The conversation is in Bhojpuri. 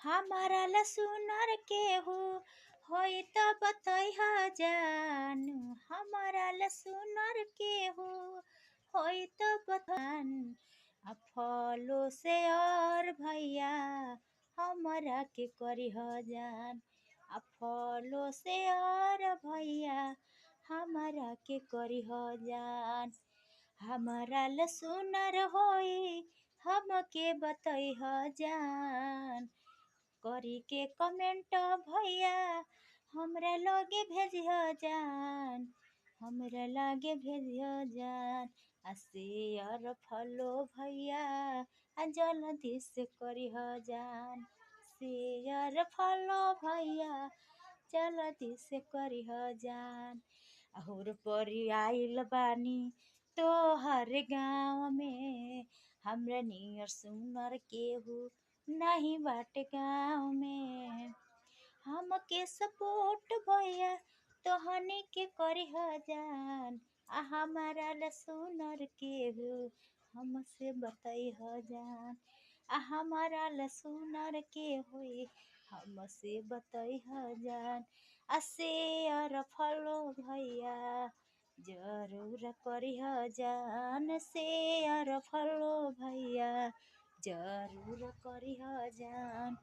हमारा ला सुनर केहू होई त बतैह जान। हमारा ला सुनर केहू होई त बतन। आ फलो से और भैया हमरा के करिह जान। आ फलो से और भैया हमरा के करिह जान। हमारा ला सुनर होई हमके बतैह जान। करी के कमेंट भैया हमरा लगे भेजिह जान। हमरा लगे भेजिह जान। आ शेयर फॉलो भैया आ जल्दी से करिह जान। शेयर फॉलो भैया जल्दी से करिह जान। और परी आइल बानी तोहर गाँव में। हमरा नियर सुनर केहू नहीं बाटे गाँव में। हमके सपोर्ट भैया तोहनी के करिह जान। आ हमारा ला सुनर केहू हमसे बतैह जान। आ हमारा ला सुनर के होई हमसे बतैह जान। आ शेयर फॉलो भैया जरूर करिह जान। शेयर फॉलो भैया जरूर करिह जान।